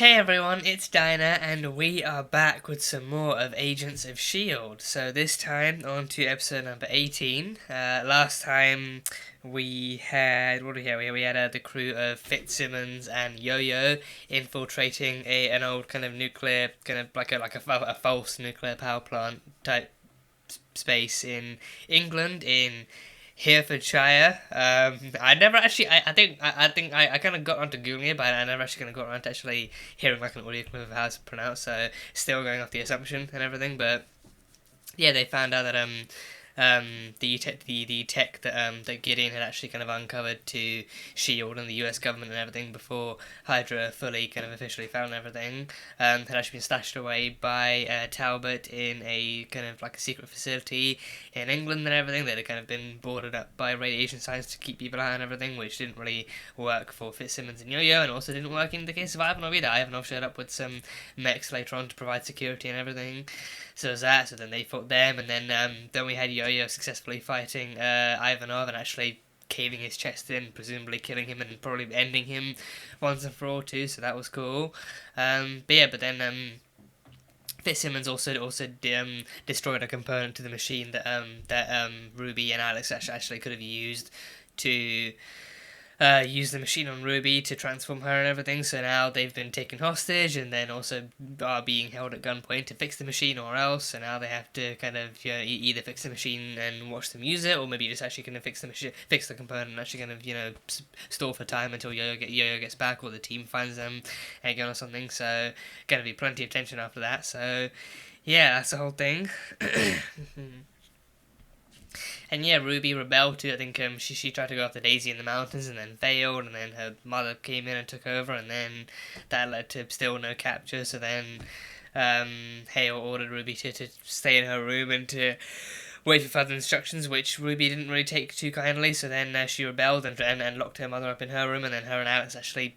Hey everyone, it's Dinah, and we are back with some more of Agents of S.H.I.E.L.D. So this time, on to episode number 18. Last time we had, what do we have? We had the crew of FitzSimmons and Yo-Yo infiltrating an old kind of nuclear, kind of like a false nuclear power plant type space in England, in Herefordshire. I never actually. I kind of got onto googling it, but I never actually kind of got around to actually hearing like an audio clip of how it's pronounced. So still going off the assumption and everything. But yeah, they found out that the tech that that Gideon had actually kind of uncovered to Shield and the U.S. government and everything before Hydra fully kind of officially found everything had actually been stashed away by Talbot in a kind of like a secret facility in England and everything. That had kind of been boarded up by radiation science to keep people out and everything, which didn't really work for FitzSimmons and Yo-Yo, and also didn't work in the case of Ivanov either. Ivanov showed up with some mechs later on to provide security and everything. So there's that. So then they fought them, and then we had Yo-Yo successfully fighting Ivanov and actually caving his chest in, presumably killing him and probably ending him once and for all too. So that was cool. But then FitzSimmons also destroyed a component to the machine that Ruby and Alex actually could have used to use the machine on Ruby to transform her and everything. So now they've been taken hostage and then also are being held at gunpoint to fix the machine or else. So now they have to kind of either fix the machine and watch them use it, or maybe just actually kind of fix the component and actually kind of stall for time until Yo-Yo gets back or the team finds them again or something. So gonna be plenty of tension after that. So yeah, that's the whole thing. And yeah, Ruby rebelled too. I think she tried to go after Daisy in the mountains and then failed, and then her mother came in and took over, and then that led to still no capture. So then Hale ordered Ruby to stay in her room and to wait for further instructions, which Ruby didn't really take too kindly. So then she rebelled and locked her mother up in her room, and then her and Alex actually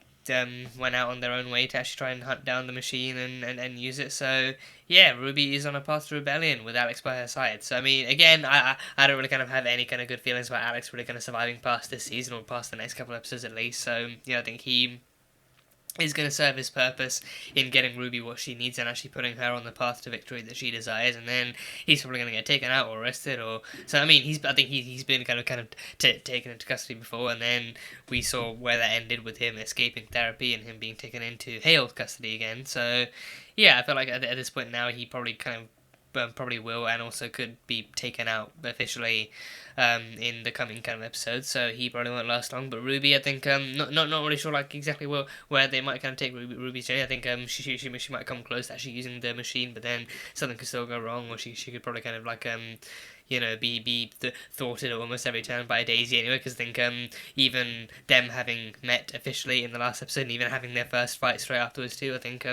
went out on their own way to actually try and hunt down the machine and use it. So yeah, Ruby is on a path to rebellion with Alex by her side. So I mean, again, I don't really kind of have any kind of good feelings about Alex really kind of surviving past this season or past the next couple of episodes at least. So I think he is going to serve his purpose in getting Ruby what she needs and actually putting her on the path to victory that she desires, and then he's probably going to get taken out or arrested, or so. I mean, I think he's been kind of taken into custody before, and then we saw where that ended with him escaping therapy and him being taken into Hale's custody again. So yeah, I feel like at this point now he probably probably will and also could be taken out officially in the coming kind of episodes, so he probably won't last long. But Ruby, I think not really sure like exactly where they might kind of take Ruby's journey. I think she might come close to actually using the machine, but then something could still go wrong, or she could probably kind of like be thwarted almost every turn by Daisy anyway, because I think even them having met officially in the last episode and even having their first fight straight afterwards too, I think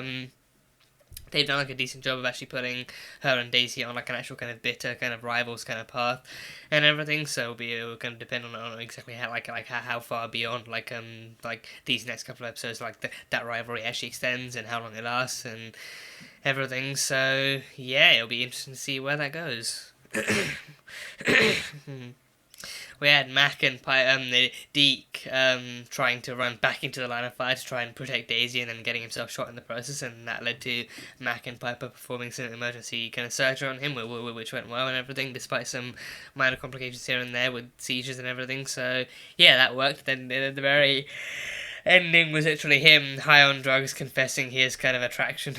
they've done like a decent job of actually putting her and Daisy on like an actual kind of bitter kind of rivals kind of path and everything. So it'll kind of depend on exactly how far beyond like these next couple of episodes that rivalry actually extends and how long it lasts and everything. So yeah, it'll be interesting to see where that goes. We had Mack and Deke trying to run back into the line of fire to try and protect Daisy, and then getting himself shot in the process, and that led to Mack and Piper performing some emergency kind of surgery on him, which went well and everything, despite some minor complications here and there with seizures and everything. So yeah, that worked. Then the very ending was literally him high on drugs confessing his kind of attraction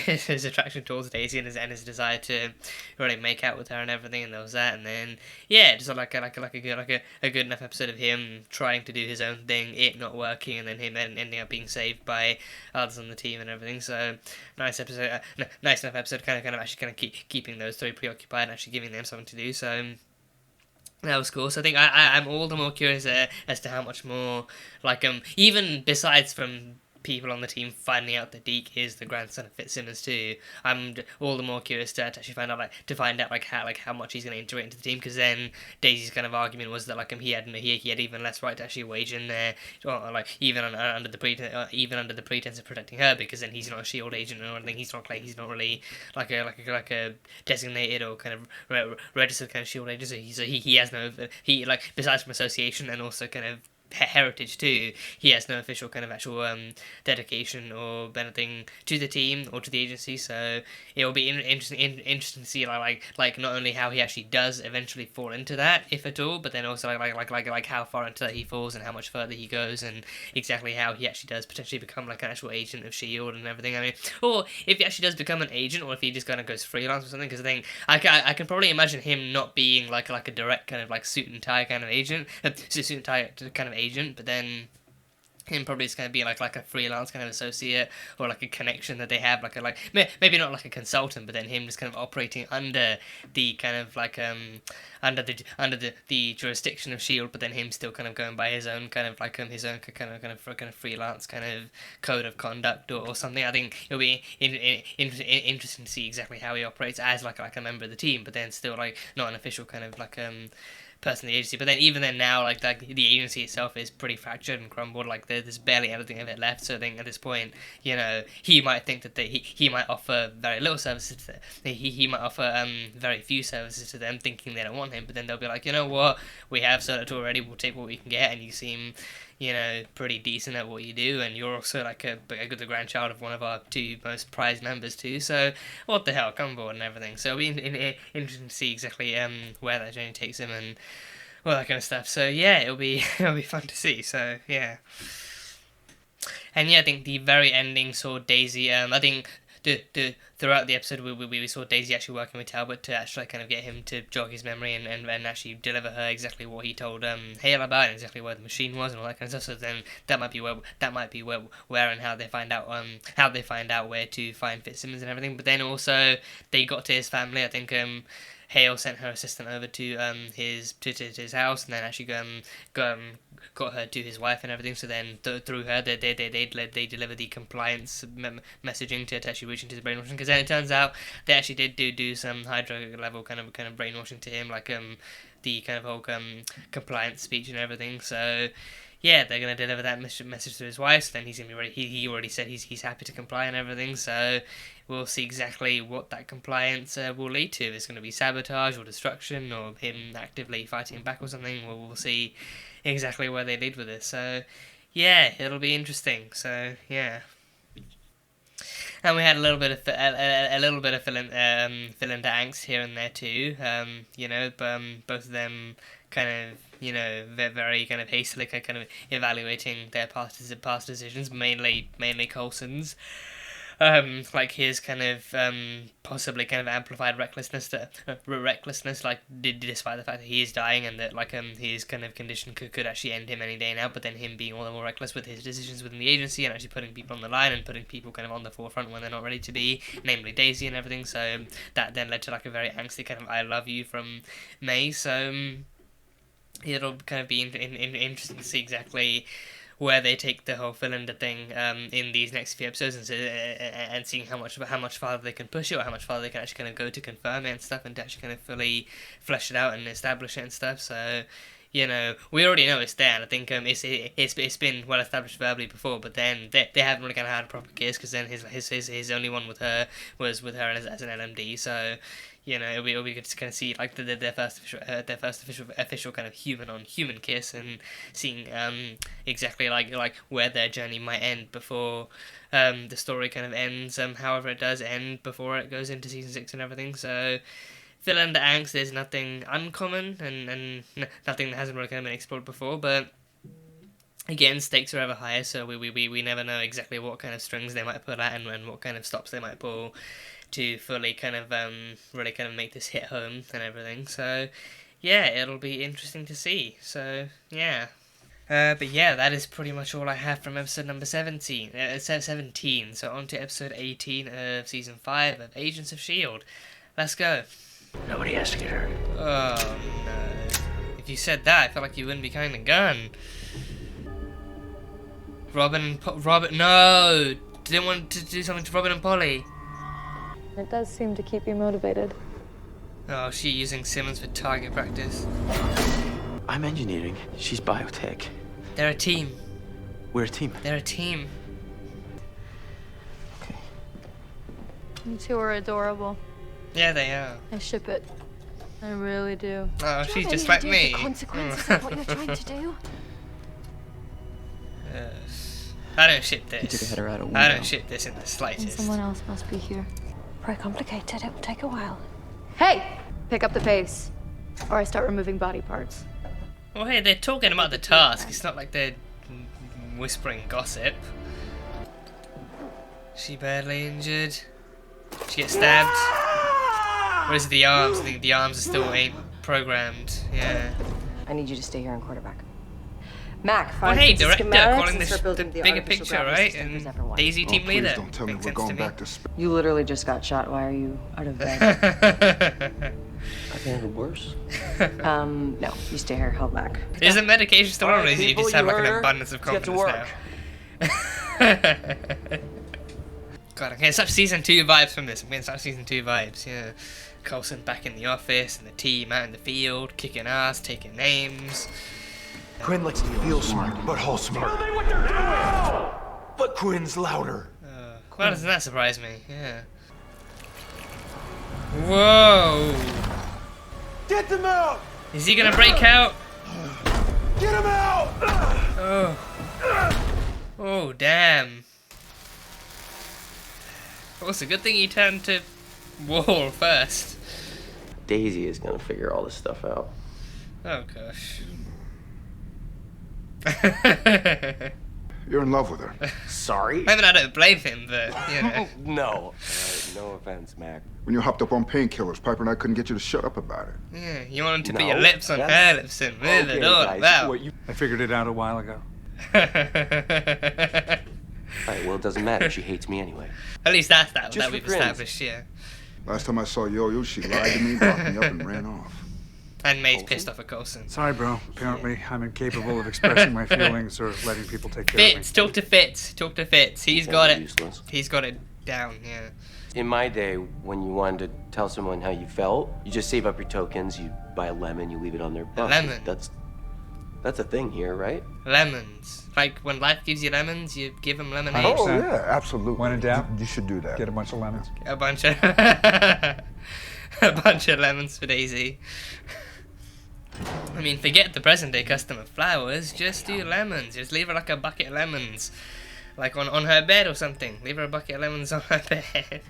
his attraction towards Daisy and his desire to really make out with her and everything, and there was that. And then yeah, just like a good enough episode of him trying to do his own thing, it not working, and then him ending up being saved by others on the team and everything. So nice episode, nice enough episode, kind of actually keeping those three preoccupied and actually giving them something to do. So that was cool. So I think I'm all the more curious as to how much more, even besides from people on the team finding out that Deke is the grandson of FitzSimmons too, I'm all the more curious to actually find out how much he's going to integrate into the team, because then Daisy's kind of argument was that he had even less right to actually wage in there, or even under the pretense of protecting her, because then he's not a Shield agent or anything. He's not really like a designated or kind of registered kind of Shield agent. So he has no besides from association and also kind of heritage too. He has no official kind of actual dedication or anything to the team or to the agency, so it will be interesting to see like not only how he actually does eventually fall into that, if at all, but then also like how far into that he falls and how much further he goes, and exactly how he actually does potentially become like an actual agent of S.H.I.E.L.D. and everything. I mean, or if he actually does become an agent, or if he just kind of goes freelance or something, because I think I can probably imagine him not being like a direct kind of like suit and tie kind of agent, suit and tie kind of agent, but then him probably is going to be like a freelance kind of associate, or like a connection that they have, like maybe not like a consultant, but then him just kind of operating under the kind of like under the jurisdiction of S.H.I.E.L.D., but then him still kind of going by his own kind of like his own kind of freelance kind of code of conduct or something. I think it'll be interesting to see exactly how he operates as like a member of the team, but then still like not an official kind of like person in the agency. But then even then now, like the agency itself is pretty fractured and crumbled. Like there's barely anything of it left. So I think at this point, you know, he might think that he might offer very little services to them. He might offer very few services to them, thinking they don't want him. But then they'll be like, you know what, we have so little already. We'll take what we can get, and you seem, you know, pretty decent at what you do, and you're also like the grandchild of one of our two most prized members too, so what the hell, come aboard and everything. So it'll be interesting to see exactly where that journey takes him and all that kind of stuff. So yeah, it'll be fun to see. So yeah. And yeah, I think the very ending saw Daisy, I think throughout the episode we saw Daisy actually working with Talbot to actually kind of get him to jog his memory and actually deliver her exactly what he told Hale about, and exactly where the machine was and all that kind of stuff. So then that might be where and how they find out where to find FitzSimmons and everything. But then also they got to his family. I think Hale sent her assistant over to his house, and then actually got her to his wife and everything. So then through her, they deliver the compliance messaging to actually reach into the brainwashing. Because then it turns out they actually did do some Hydra level kind of brainwashing to him, like the kind of whole compliance speech and everything. So yeah, they're going to deliver that message to his wife, so then he's going to be ready. He already said he's happy to comply and everything, so we'll see exactly what that compliance will lead to. If it's going to be sabotage or destruction, or him actively fighting back or something. We'll see exactly where they lead with this. So yeah, it'll be interesting. So yeah. And we had a little bit of fill in to angst here and there too. You know, both of them kind of, you know, very kind of hastily kind of evaluating their past decisions, mainly Coulson's. Like his kind of possibly kind of amplified recklessness, like despite the fact that he is dying and that like his kind of condition could actually end him any day now, but then him being all the more reckless with his decisions within the agency and actually putting people on the line and putting people kind of on the forefront when they're not ready to be, namely Daisy and everything. So that then led to like a very angsty kind of "I love you" from May. So it'll kind of be interesting to see exactly where they take the whole cylinder thing in these next few episodes, and seeing how much farther they can push it, or how much farther they can actually kind of go to confirm it and stuff, and to actually kind of fully flesh it out and establish it and stuff. So, you know, we already know it's there, and I think it's been well established verbally before, but then they haven't really kind of had a proper kiss, because then his only one with her was with her as an LMD. So, you know, it'll be good to kind of see like their first official kind of human on human kiss, and seeing exactly like where their journey might end before the story kind of ends. However it does end before it goes into season 6 and everything. So fill in the angst. There's nothing uncommon and nothing that hasn't really kind of been explored before, but again, stakes are ever higher, so we never know exactly what kind of strings they might pull at and what kind of stops they might pull to fully kind of really kind of make this hit home and everything. So yeah, it'll be interesting to see. So yeah. But yeah, that is pretty much all I have from episode number 17. So on to episode 18 of season 5 of Agents of S.H.I.E.L.D. Let's go. Nobody has to get hurt. Oh no. If you said that, I felt like you wouldn't be carrying the gun. Robin, no! Didn't want to do something to Robin and Polly. It does seem to keep you motivated. Oh, she using Simmons for target practice. I'm engineering. She's biotech. They're a team. We're a team. They're a team. Okay. You two are adorable. Yeah, they are. I ship it. I really do. Oh, she's just like me. The consequences of what you're trying to do? I don't ship He took a this. header out a window. I don't ship this in the And slightest. someone else must be here. Very complicated. It will take a while. Hey! Pick up the pace. Or I start removing body parts. Well, hey, they're talking about the task. It's not like they're whispering gossip. She badly injured. She gets stabbed. Or is it the arms? I think the arms are still ain't programmed. Yeah. I need you to stay here and quarterback. Mac, Well, find hey, Fitz's director, schematics calling and this start building the bigger artificial picture, gravity right? system And for everyone. Daisy team please leader. don't tell me Makes we're sense going to me. back to space. You literally just got shot. Why are you out of bed? I can handle worse. No. You stay here. Help Mac. Is the medication still on, or is it you people, just have you like an heard her. abundance of Let's get to confidence now? God, I'm getting such season 2 vibes from this. I'm getting such season 2 vibes, yeah. Coulson back in the office, and the team out in the field, kicking ass, taking names. Quinn likes to feel smart, but Hall smart. But Quinn's louder. Why doesn't that surprise me? Yeah. Whoa! Get them out! Is he gonna break out? Get them out! Oh. Oh, damn. Well, it's a good thing he turned to wall first. Daisy is gonna figure all this stuff out. Oh, gosh. You're in love with her. Sorry? I mean, I don't blame him, but, you know. No. No offense, Mac. When you hopped up on painkillers, Piper and I couldn't get you to shut up about it. Yeah, you want him to put No, your lips on her that's- lips and move it Okay, all guys, about. what you... I figured it out a while ago. Alright, well, it doesn't matter. She hates me anyway. At least that's that Just we've for grins. established, yeah. Last time I saw Yo-Yo, she lied to me, locked me up, and ran off. And May's pissed off at Coulson. Sorry, bro. Apparently, I'm incapable of expressing my feelings or letting people take care of me. Fitz, talk to Fitz. Talk to Fitz. He's got it. Useless. He's got it down, yeah. In my day, when you wanted to tell someone how you felt, you just save up your tokens, you buy a lemon, you leave it on their bunk. lemon. That's a thing here, right? Lemons. Like when life gives you lemons, you give them lemonade. Oh, Oh, yeah, absolutely. When in doubt, You should do that. get a bunch of lemons. A bunch of a bunch of lemons for Daisy. I mean, forget the present day custom of flowers. Just do lemons. Just leave her like a bucket of lemons, like on her bed or something. Leave her a bucket of lemons on her bed.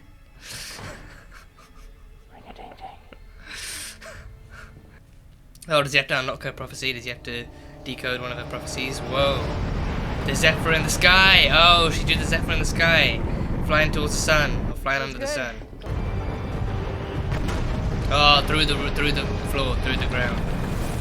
Oh, does he have to unlock her prophecy? Does he have to decode one of her prophecies? Whoa. The Zephyr in the sky! Oh, she did the Zephyr in the sky. Flying towards the sun. Or flying under the sun. Oh, through the floor, through the ground.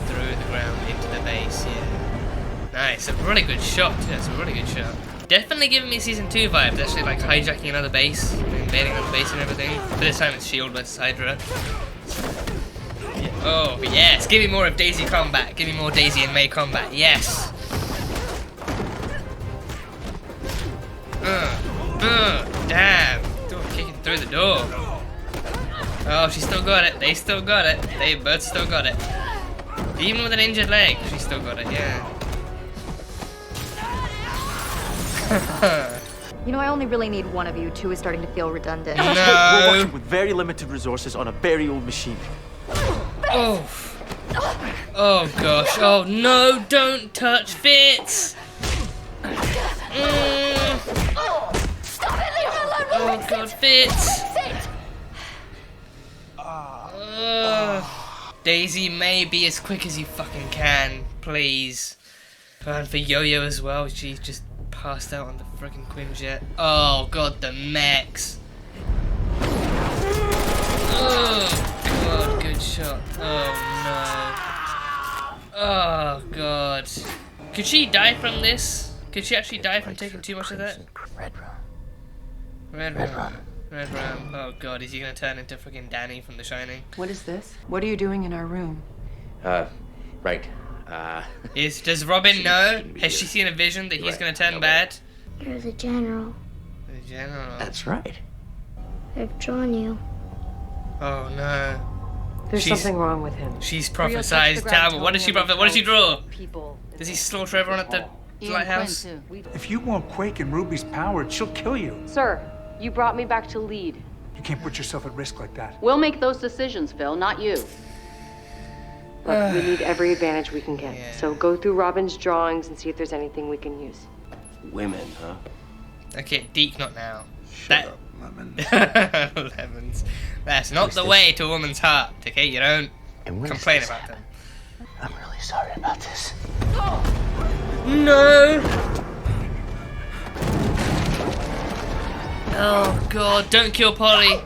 Through the ground, into the base, yeah. Nice, a really good shot, too. That's a really good shot. Definitely giving me season 2 vibes, actually, like hijacking another base, invading another base and everything. But this time it's Shield versus Hydra. Oh, yes! Give me more of Daisy combat. Give me more Daisy and May combat. Yes! Damn! Door kicking through the door. Oh, she still got it. They still got it. They both still got it. Even with an injured leg, she still got it, yeah. You know, I only really need one of you. Two is starting to feel redundant. We're No! working with very limited resources on a very old machine. Oh! Oh gosh, oh no, don't touch Fitz! Oh god, Fitz! Daisy, may be as quick as you fucking can, please. And for Yo-Yo as well, she's just passed out on the freaking Quinjet. Oh god, the mechs. Oh god, good shot. Oh no. Oh god. Could she die from this? Could she actually die from taking too much of that? Red room. Red room. Red room. Oh god, is he gonna turn into freaking Danny from The Shining? What is this? What are you doing in our room? Right. Does Robin know? Has she seen a vision that he's Right, gonna turn no, bad? You're the general. The general. That's right. They've drawn you. Oh no. There's She's- something wrong with him. She's Rio touched the prophesized Talbot. What did she Gravitonium prophet? What did she draw? People. Does he slaughter everyone at the lighthouse? If you want Quake and Ruby's power, she'll kill you. Sir, you brought me back to lead. You can't put yourself at risk like that. We'll make those decisions, Phil, not you. Look, we need every advantage we can get. Yeah. So go through Robin's drawings and see if there's anything we can use. women, huh? Okay, Deke, not now. Shut up, Lemon. Lemons. That's not the way to a woman's heart, okay? You don't complain about them. I'm really sorry about this. No! Oh god, don't kill Polly.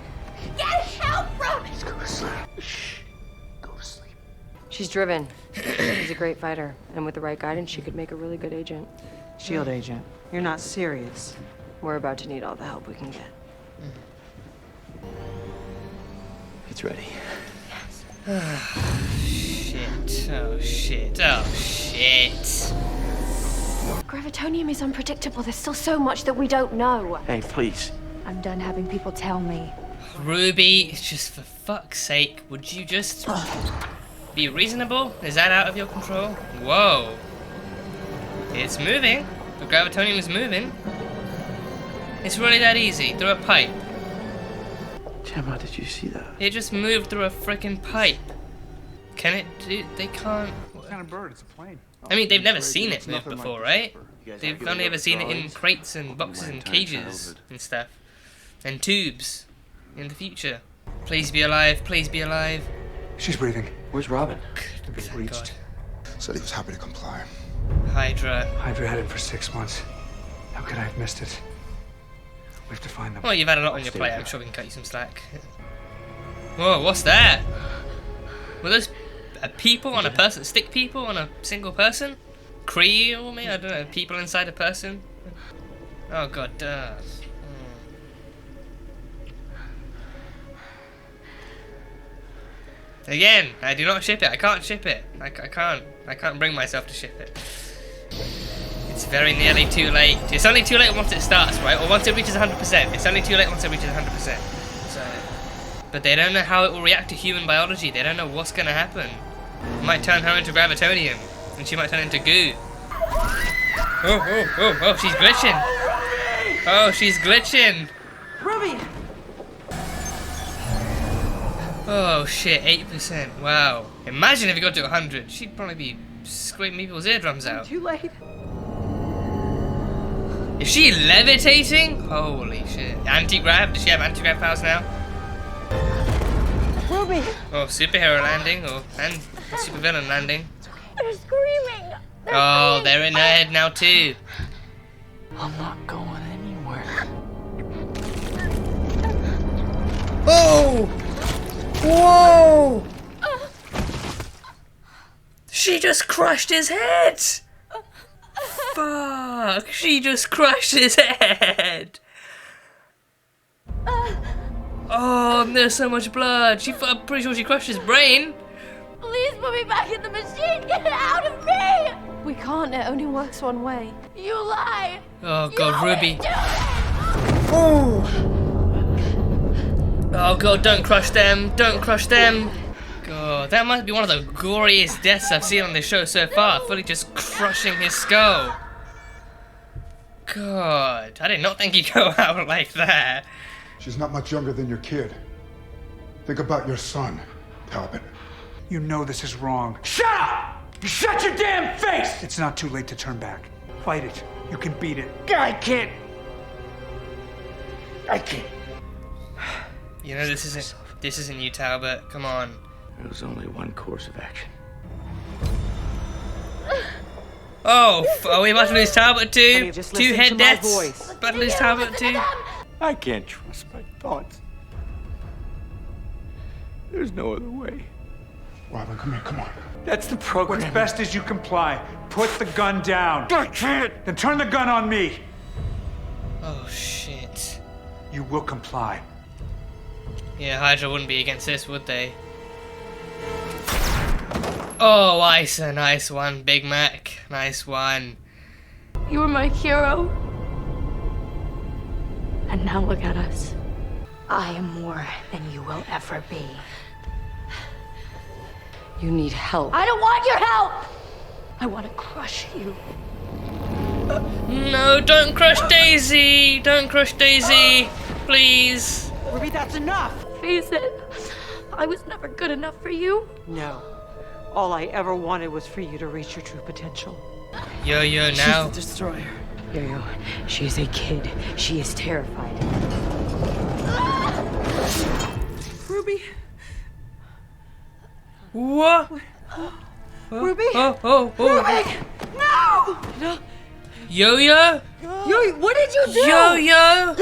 Get help from me! Go to sleep. Shh. Go to sleep. She's driven. She's a great fighter, and with the right guidance, she could make a really good agent. Shield agent. You're not serious. We're about to need all the help we can get. It's ready. Shit, oh shit, oh shit. Gravitonium is unpredictable. There's still so much that we don't know. Hey, please. I'm done having people tell me. Ruby, it's just for fuck's sake, would you just be reasonable? Is that out of your control? Whoa. It's moving. The Gravitonium is moving. It's really that easy. Through a pipe. Gemma, did you see that? It just moved through a freaking pipe. Can it do? They can't. What kind of bird? It's a plane. I mean, they've never seen it It's move nothing like before, the right? Super. They've only ever seen it in crates and boxes My and entire cages childhood. and stuff. And tubes. In the future. Please be alive, please be alive. She's breathing. Where's Robin? It's Thank God. reached. Said he was happy to comply. Hydra. Hydra had him for 6 months. How could I have missed it? We have to find them. Well, you've had a lot on your plate. I'm sure we can cut you some slack. Whoa, what's that? Were those people on a person? Stick people on a single person? Kree or me? I don't know. People inside a person? Oh god, duh. Again, I do not ship it. I can't ship it. I can't bring myself to ship it. It's very nearly too late. It's only too late once it starts, right? Or once it reaches 100%. It's only too late once it reaches 100%. So, but they don't know how it will react to human biology. They don't know what's gonna happen. It might turn her into Gravitonium, and she might turn into goo. Oh, she's glitching. Oh, she's glitching. Ruby! Oh shit, 8%. Wow. Imagine if it got to 100. She'd probably be screaming people's eardrums out. Too late. Is she levitating? Holy shit. Anti-grav? Does she have anti-grav powers now? Ruby! Oh, superhero landing, and supervillain landing. They're screaming! Oh, they're in her head now too. I'm not going anywhere. Oh! Whoa! She just crushed his head! Fuck! She just crushed his head! Oh, and there's so much blood. I'm pretty sure she crushed his brain. Please put me back in the machine! Get it out of me! We can't. It only works one way. You lie! Oh You god, always Ruby. do it! Oh god, don't crush them. Don't crush them. God, that might be one of the goriest deaths I've seen on this show so far. Fully just crushing his skull. God, I did not think he'd go out like that. She's not much younger than your kid. Think about your son, Talbot. You know this is wrong. Shut up! You shut your damn face! It's not too late to turn back. Fight it. You can beat it. I can't. You know this isn't you, Talbot. Come on. There was only one course of action. Oh, are we about to lose Talbot too? Honey, just Two listen head to my deaths. voice. About to lose Talbot too. I can't trust my thoughts. There's no other way. Robin, come here, come on. That's the program. What's best is you comply. Put the gun down. I can't. Then turn the gun on me. Oh shit. You will comply. Yeah, Hydra wouldn't be against this, would they? Oh, Isa, nice one, Big Mac. Nice one. You were my hero. And now look at us. I am more than you will ever be. You need help. I don't want your help! I want to crush you. No, don't crush Daisy! Don't crush Daisy! Please! Ruby, that's enough! Face it. I was never good enough for you. No. All I ever wanted was for you to reach your true potential. Yo, now. Destroyer. Yo-Yo, she is a kid. She is terrified. Ruby. What? Ruby. Oh. Ruby. No. Yo-Yo? Yo, what did you do? Yo-Yo?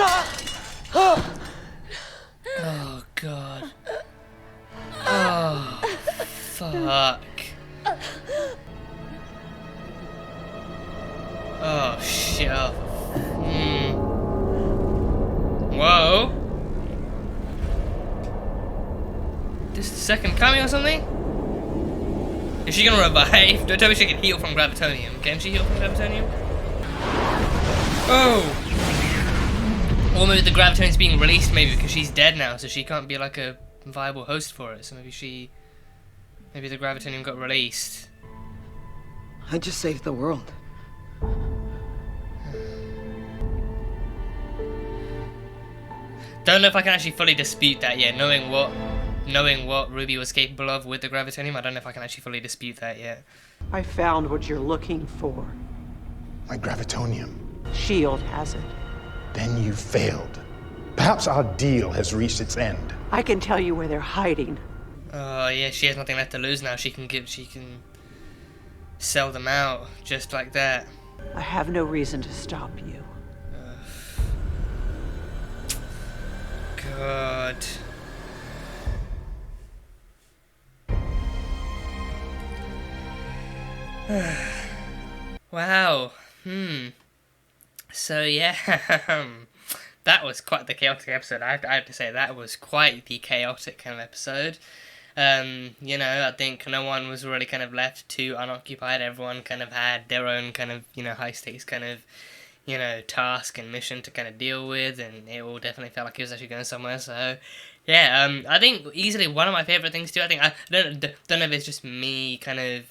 Oh, God. Oh, fuck. Oh, shit. Whoa. This is the second coming or something? Is she gonna revive? Don't tell me she can heal from Gravitonium. Can she heal from Gravitonium? Oh! Or maybe the Gravitonium's being released, maybe because she's dead now, so she can't be like a viable host for it. So maybe the Gravitonium got released. I just saved the world. Don't know if I can actually fully dispute that yet. Knowing what Ruby was capable of with the Gravitonium, I don't know if I can actually fully dispute that yet. I found what you're looking for. My Gravitonium. S.H.I.E.L.D. has it. Then you failed. Perhaps our deal has reached its end. I can tell you where they're hiding. Oh yeah, she has nothing left to lose now. She can sell them out just like that. I have no reason to stop you. God. Wow. So yeah, that was quite the chaotic episode. I have to say that was quite the chaotic kind of episode. You know, I think no one was really kind of left too unoccupied. Everyone kind of had their own kind of, you know, high stakes kind of, you know, task and mission to kind of deal with, and it all definitely felt like it was actually going somewhere. So yeah, I think easily one of my favorite things too. I think I don't know if it's just me kind of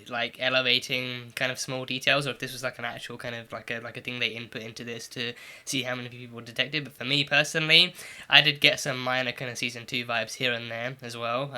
like elevating kind of small details, or if this was like an actual kind of like a thing they input into this to see how many people detected. But for me personally, I did get some minor kind of season 2 vibes here and there as well.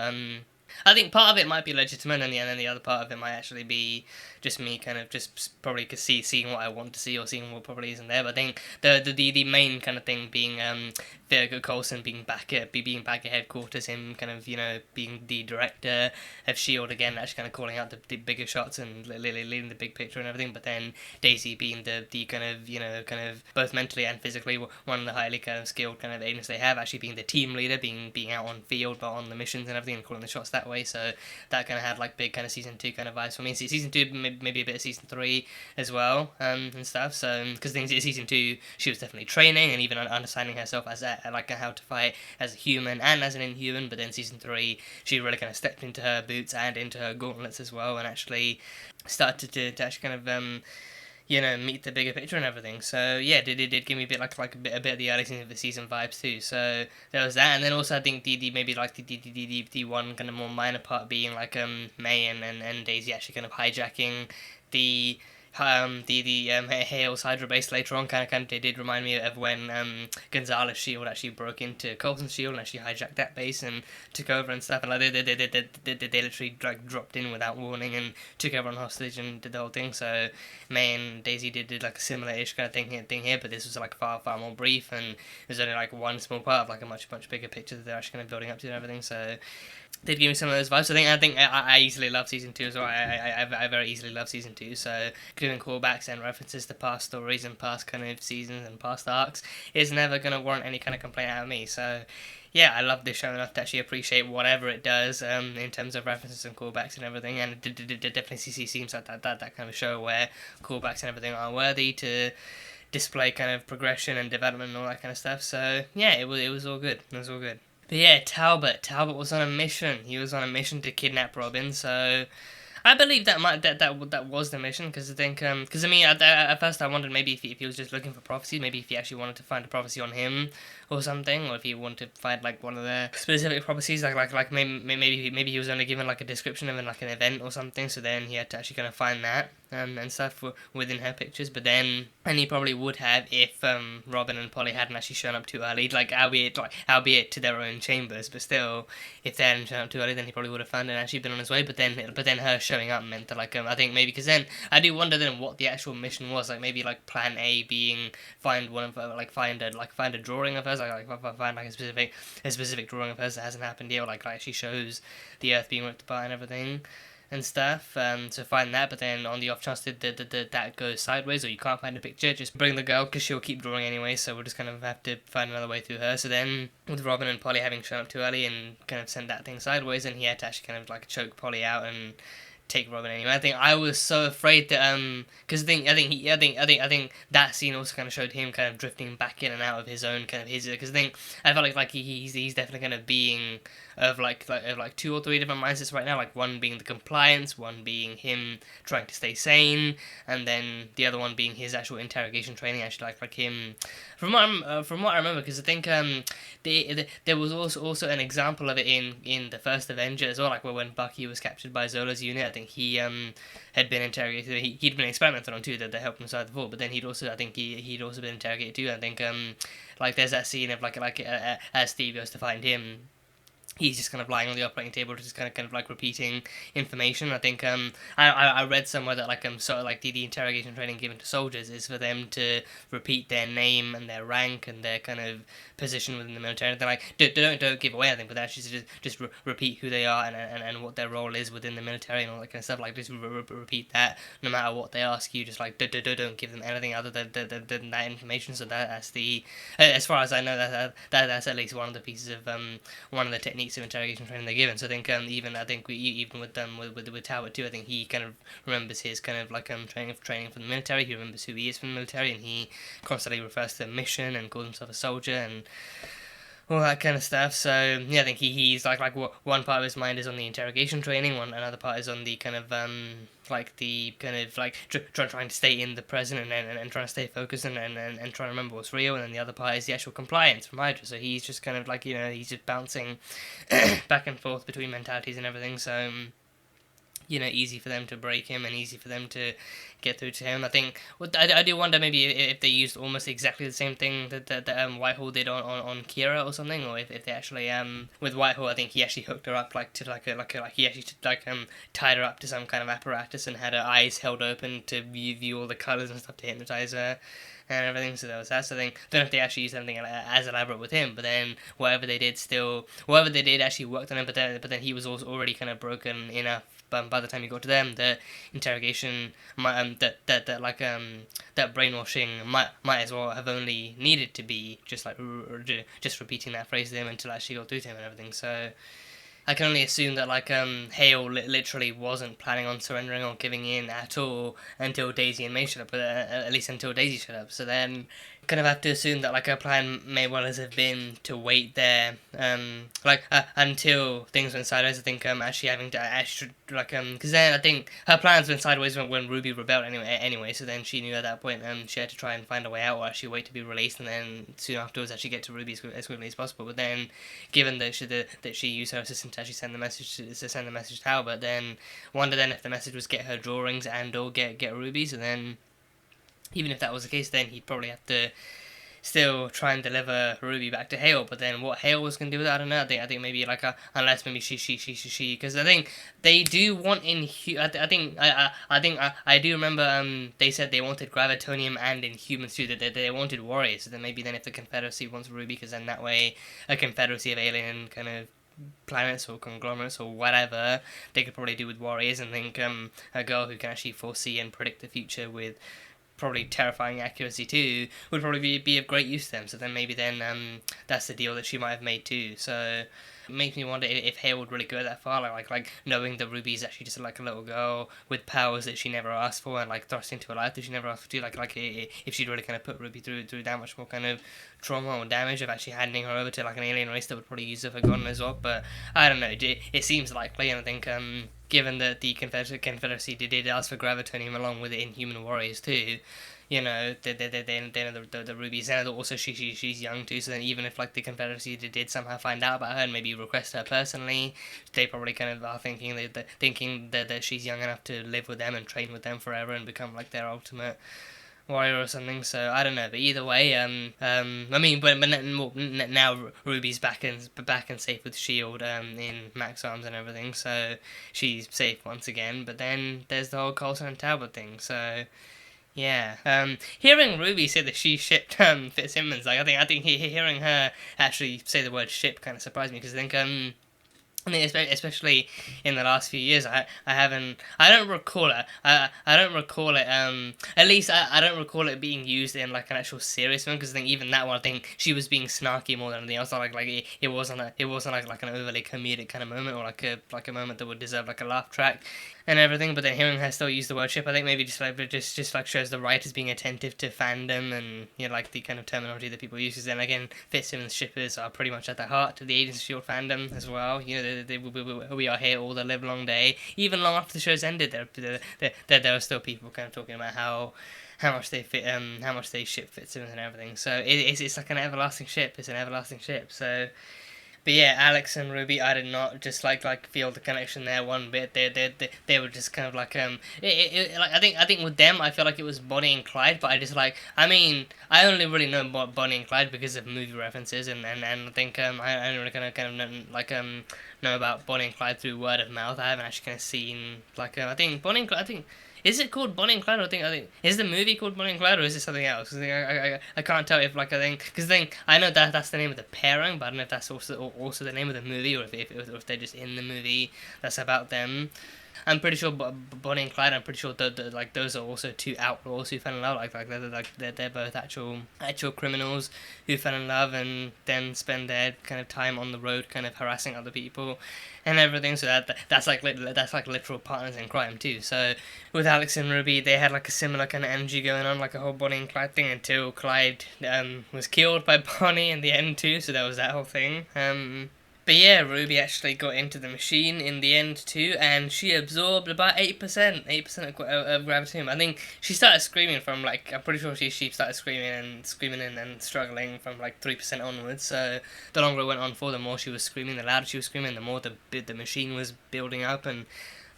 I think part of it might be legitimate, and then the other part of it might actually be just me kind of just probably seeing what I want to see, or seeing what probably isn't there. But I think the main kind of thing being Mack and Coulson being back at headquarters, him kind of, you know, being the director of S.H.I.E.L.D. again, actually kind of calling out the bigger shots and leading the big picture and everything. But then Daisy being the kind of, you know, kind of both mentally and physically one of the highly kind of skilled kind of agents they have, actually being the team leader, being out on field but on the missions and everything, and calling the shots that way. So that kind of had like big kind of season 2 kind of vibes for me. Season 2 maybe a bit of season 3 as well, and stuff. So because things in season 2 she was definitely training and even understanding herself as like how to fight as a human and as an inhuman. But then season 3 she really kind of stepped into her boots and into her gauntlets as well, and actually started to actually kind of you know, meet the bigger picture and everything. So yeah, it did give me a bit like a bit of the early season vibes too. So there was that, and then also I think the maybe like the one kind of more minor part being like May and Daisy actually kind of hijacking the Hale's Hydra base later on. Kind of did remind me of when Gonzalez's shield actually broke into Coulson's shield and actually hijacked that base and took over and stuff. And like they literally like dropped in without warning and took everyone hostage and did the whole thing. So May and Daisy did like a similar-ish kind of thing here, but this was like far more brief, and it was only like one small part of like a much bigger picture that they're actually kind of building up to and everything. So did give me some of those vibes. I think I easily love season 2 as well. I very easily love season 2. So doing callbacks and references to past stories and past kind of seasons and past arcs is never going to warrant any kind of complaint out of me. So yeah, I love this show enough to actually appreciate whatever it does in terms of references and callbacks and everything. And it definitely seems like that kind of show where callbacks and everything are worthy to display kind of progression and development and all that kind of stuff. So yeah, it was all good. It was all good. But yeah, Talbot was on a mission. He was on a mission to kidnap Robin. So I believe that was the mission, because I think I mean at first I wondered maybe if he was just looking for prophecies, maybe if he actually wanted to find a prophecy on him or something, or if he wanted to find like one of the specific prophecies, like maybe he was only given like a description of like an event or something, so then he had to actually kind of find that. and stuff within her pictures, but then, and he probably would have if Robin and Polly hadn't actually shown up too early, albeit to their own chambers, but still, if they hadn't shown up too early, then he probably would have found it and actually been on his way. But then her showing up meant that I think maybe, because then I do wonder then what the actual mission was, maybe plan A being find a drawing of hers, find a specific drawing of hers that hasn't happened yet, or she shows the Earth being ripped apart and everything and stuff, to find that. But then on the off chance that goes sideways, or you can't find a picture, just bring the girl, because she'll keep drawing anyway, so we'll just kind of have to find another way through her. So then, with Robin and Polly having shown up too early and kind of sent that thing sideways, and he had to actually kind of choke Polly out and take Robin anyway. I think I was so afraid that because I think that scene also kind of showed him kind of drifting back in and out of his own kind of because I felt like he's definitely kind of being of two or three different mindsets right now, one being the compliance, one being him trying to stay sane, and then the other one being his actual interrogation training, actually like him from what I remember, because I think there was also an example of it in the first Avenger as well, where when Bucky was captured by Zola's unit, I think he had been interrogated. He'd been experimented on too, that helped him survive the fall, but then he'd also been interrogated too. I think there's that scene of as Steve goes to find him, he's just kind of lying on the operating table, just kind of repeating information. I think I read somewhere that the interrogation training given to soldiers is for them to repeat their name and their rank and their kind of position within the military. They're don't give away anything, but actually just repeat who they are and what their role is within the military and all that kind of stuff. Just repeat that no matter what they ask you. Just don't give them anything other than that information. So that's the, as far as I know, that's at least one of the pieces of one of the techniques of interrogation training they're given. So I think even with Talbot too, I think he kind of remembers his kind of training from the military. He remembers who he is from the military, and he constantly refers to the mission and calls himself a soldier and all that kind of stuff. So yeah, I think he's one part of his mind is on the interrogation training, another part is on the kind of trying to stay in the present and trying to stay focused and trying to remember what's real, and then the other part is the actual compliance from Hydra. So he's just kind of he's just bouncing back and forth between mentalities and everything. So easy for them to break him and easy for them to get through to him. I think I do wonder maybe if they used almost exactly the same thing that Whitehall did on Kira or something, or if they actually with Whitehall, I think he actually hooked her up he actually tied her up to some kind of apparatus and had her eyes held open to view all the colours and stuff to hypnotise her and everything. So that was that. So I think, don't know if they actually used something as elaborate with him, but then whatever they did actually worked on him. But then he was also already kind of broken enough. By the time you got to them, the interrogation, that brainwashing might as well have only needed to be just repeating that phrase to them until it actually got through to him and everything. So I can only assume that Hale literally wasn't planning on surrendering or giving in at all until Daisy and May showed up, at least until Daisy showed up. So then kind of have to assume that her plan may well have been to wait there until things went sideways. I think actually having to because then I think her plans went sideways when Ruby rebelled anyway. So then she knew at that point she had to try and find a way out, or actually wait to be released, and then soon afterwards actually get to Ruby as quickly as possible. But then given that she used her assistant to actually send the message to Talbot, then wonder then if the message was get her drawings and or get Ruby. So then even if that was the case, then he'd probably have to still try and deliver Ruby back to Hale. But then what Hale was going to do with that, I don't know. I think maybe unless maybe she, because I think they do want I do remember they said they wanted Gravitonium and Inhumans too, that they wanted warriors. So then maybe then if the Confederacy wants Ruby, because then that way a confederacy of alien kind of planets or conglomerates or whatever they could probably do with warriors, and think a girl who can actually foresee and predict the future with probably terrifying accuracy too would probably be of great use to them. So then maybe that's the deal that she might have made too. So it makes me wonder if Hale would really go that far, like knowing that Ruby is actually just a little girl with powers that she never asked for, and thrust into her life that she never asked for too. If she'd really kind of put Ruby through that much more kind of trauma or damage of actually handing her over to an alien race that would probably use her for God knows what. But I don't know, it seems likely, and I think given that the Confederacy did ask for Gravitonium along with the Inhuman warriors too, you know, they know the Ruby's and also she's young too, so then even if like the Confederacy did somehow find out about her and maybe request her personally, they probably kind of are thinking that she's young enough to live with them and train with them forever and become like their ultimate warrior or something. So I don't know, but either way, I mean, but now Ruby's back and safe with Shield in Mack's arms and everything, so she's safe once again. But then there's the whole Coulson and Talbot thing, so. Yeah. Hearing Ruby say that she shipped FitzSimmons, like I think hearing her actually say the word ship kind of surprised me, because I think especially in the last few years, I don't recall it. I don't recall it. At least I don't recall it being used in like an actual serious one, because I think even that one, I think she was being snarky more than anything else. Like it wasn't like an overly comedic kind of moment, or like a moment that would deserve like a laugh track and everything. But then hearing her still use the word ship, I think maybe just shows the writers being attentive to fandom and, you know, like the kind of terminology that people use. Because then again, FitzSimmons shippers are pretty much at the heart of the Agents of S.H.I.E.L.D. fandom as well. You know, we are here all the live long day. Even long after the show's ended, there are still people kind of talking about how much they ship FitzSimmons and everything. So it's like an everlasting ship. It's an everlasting ship. So. But yeah, Alex and Ruby, I did not just like feel the connection there one bit. They were just kind of like like I think with them I feel like it was Bonnie and Clyde, but I mean I only really know Bonnie and Clyde because of movie references, and I think I only really kind of know about Bonnie and Clyde through word of mouth. I haven't actually kind of seen I think Bonnie and Clyde. Is it called Bonnie and Clyde? I think is the movie called Bonnie and Clyde, or is it something else? I can't tell if because I know that's the name of the pairing, but I don't know if that's also the name of the movie, or if they're just in the movie that's about them. I'm pretty sure Bonnie and Clyde. I'm pretty sure those are also two outlaws who fell in love. They're both actual criminals who fell in love and then spend their kind of time on the road, kind of harassing other people and everything. So that's like literal partners in crime too. So with Alex and Ruby, they had like a similar kind of energy going on, like a whole Bonnie and Clyde thing, until Clyde was killed by Bonnie in the end too. So there was that whole thing. But yeah, Ruby actually got into the machine in the end too, and she absorbed about 8% of Gravitonium. I think she started screaming from I'm pretty sure she started screaming and struggling from 3% onwards. So the longer it went on for, the more she was screaming, the louder she was screaming, the more the machine was building up and